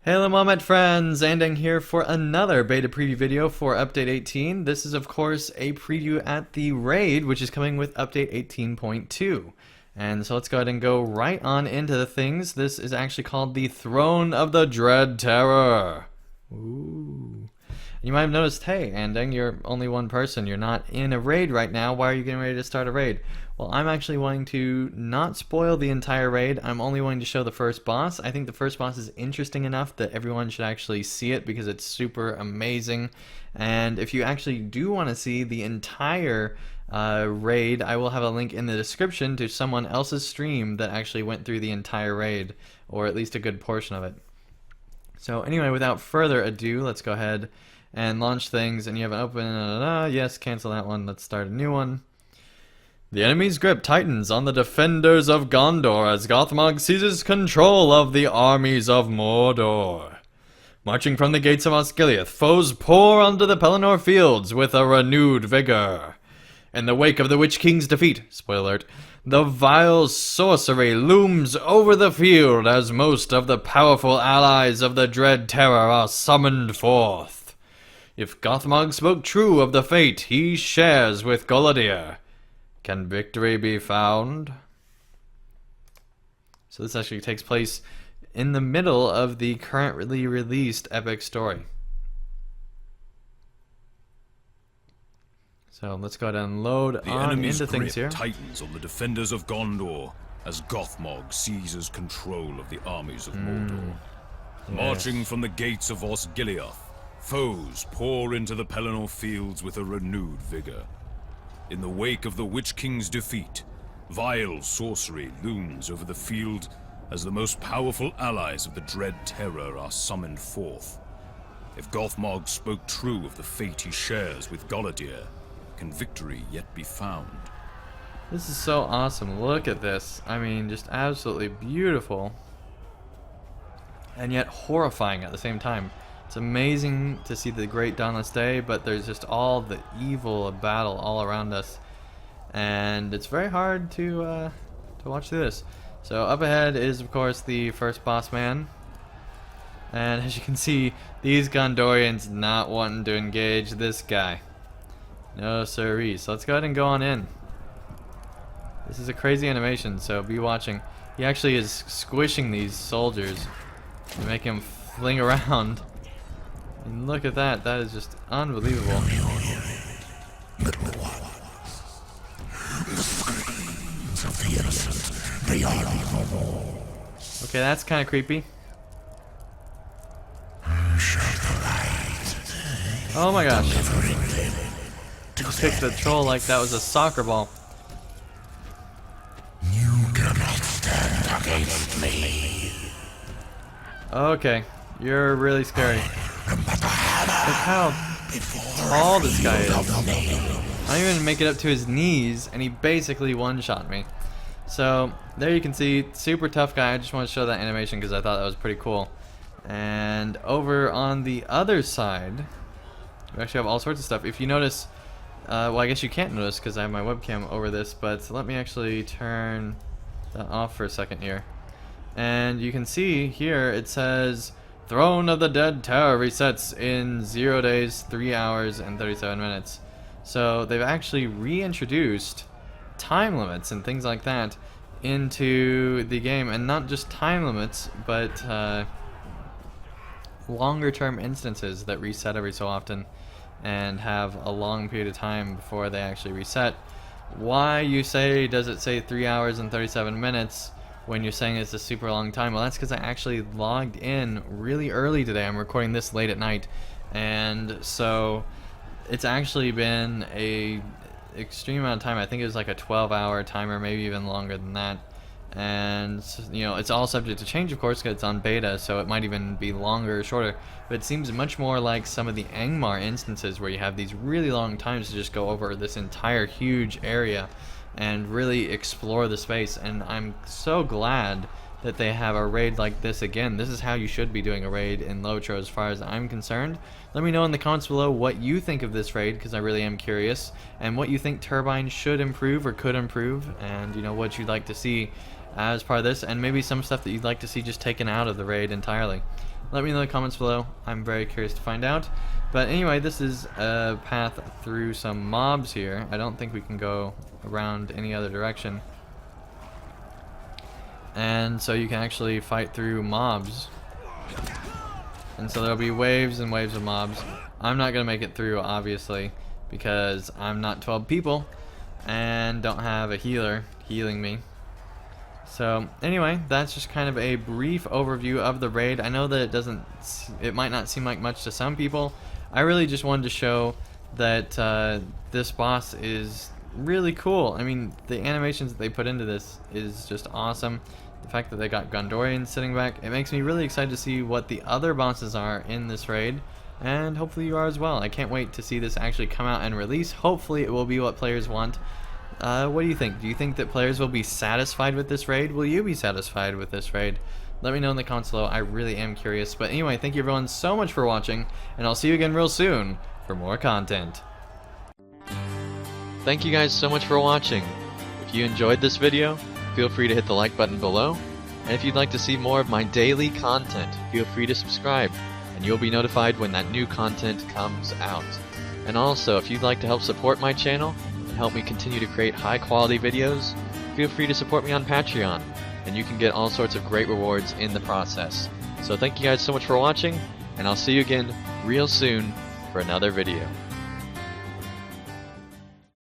Hello Moment friends, Andang here for another beta preview video for Update 18. This is of course a preview at the raid, which is coming with Update 18.2. And so let's go ahead and go right on into the things. This is actually called the Throne of the Dread Terror. Ooh. You might have noticed, hey Andang, you're only one person, you're not in a raid right now, why are you getting ready to start a raid? Well, I'm actually wanting to not spoil the entire raid, I'm only wanting to show the first boss. I think the first boss is interesting enough that everyone should actually see it because it's super amazing. And if you actually do want to see the entire raid, I will have a link in the description to someone else's stream that actually went through the entire raid, or at least a good portion of it. So anyway, without further ado, let's go ahead and launch things. And you have an open, yes, cancel that one, let's start a new one. The enemy's grip tightens on the defenders of Gondor as Gothmog seizes control of the armies of Mordor. Marching from the gates of Osgiliath, foes pour onto the Pelennor fields with a renewed vigor. In the wake of the Witch King's defeat, spoiler alert, the vile sorcery looms over the field as most of the powerful allies of the Dread Terror are summoned forth. If Gothmog spoke true of the fate he shares with Galadir, can victory be found? So this actually takes place in the middle of the currently released epic story. So let's go ahead and load on into things here. The enemy's grip tightens on the defenders of Gondor as Gothmog seizes control of the armies of Mordor. Yes. Marching from the gates of Osgiliath, foes pour into the Pelennor fields with a renewed vigor. In the wake of the Witch King's defeat, vile sorcery looms over the field as the most powerful allies of the Dread Terror are summoned forth. If Gothmog spoke true of the fate he shares with Galadir, can victory yet be found? This is so awesome. Look at this. I mean, just absolutely beautiful. And yet horrifying at the same time. It's amazing to see the great dawnless day, but there's just all the evil of battle all around us. And it's very hard to watch through this. So up ahead is, of course, the first boss man. And as you can see, these Gondorians not wanting to engage this guy. No siree. So let's go ahead and go on in. This is a crazy animation, so be watching. He actually is squishing these soldiers to make him fling around. And look at that, that is just unbelievable. Okay, that's kind of creepy. Oh my gosh. He just kicked the troll like that was a soccer ball. You cannot stand against me. Okay, you're really scary. Look how tall this guy is. I don't even make it up to his knees, and he basically one-shot me. So, there you can see, super tough guy. I just want to show that animation because I thought that was pretty cool. And over on the other side, we actually have all sorts of stuff. If you notice, well, I guess you can't notice because I have my webcam over this, but let me actually turn that off for a second here. And you can see here it says Throne of the Dead Terror resets in 0 days, 3 hours, and 37 minutes. So they've actually reintroduced time limits and things like that into the game, and not just time limits, but longer term instances that reset every so often and have a long period of time before they actually reset. Why, you say, does it say 3 hours and 37 minutes when you're saying it's a super long time? Well, that's because I actually logged in really early today. I'm recording this late at night, and so it's actually been a extreme amount of time. I think it was like a 12-hour timer, maybe even longer than that. And you know, it's all subject to change, of course, because it's on beta, so it might even be longer or shorter. But it seems much more like some of the Angmar instances where you have these really long times to just go over this entire huge area and really explore the space. And I'm so glad that they have a raid like this again. This is how you should be doing a raid in LOTRO as far as I'm concerned. Let me know in the comments below what you think of this raid, because I really am curious, and what you think Turbine should improve or could improve, and you know, what you'd like to see as part of this, and maybe some stuff that you'd like to see just taken out of the raid entirely. Let me know in the comments below. I'm very curious to find out. But anyway, this is a path through some mobs here. I don't think we can go around any other direction. And so you can actually fight through mobs. And so there'll be waves and waves of mobs. I'm not going to make it through, obviously, because I'm not 12 people and don't have a healer healing me. So anyway, that's just kind of a brief overview of the raid. I know that it might not seem like much to some people. I really just wanted to show that this boss is really cool. I mean, the animations that they put into this is just awesome. The fact that they got Gondorian sitting back, it makes me really excited to see what the other bosses are in this raid, and hopefully you are as well. I can't wait to see this actually come out and release. Hopefully it will be what players want. What do you think? Do you think that players will be satisfied with this raid? Will you be satisfied with this raid? Let me know in the comments below. I really am curious. But anyway, thank you everyone so much for watching, and I'll see you again real soon for more content. Thank you guys so much for watching. If you enjoyed this video, feel free to hit the like button below. And if you'd like to see more of my daily content, feel free to subscribe, and you'll be notified when that new content comes out. And also, if you'd like to help support my channel and help me continue to create high quality videos, feel free to support me on Patreon, and you can get all sorts of great rewards in the process. So thank you guys so much for watching, and I'll see you again real soon for another video.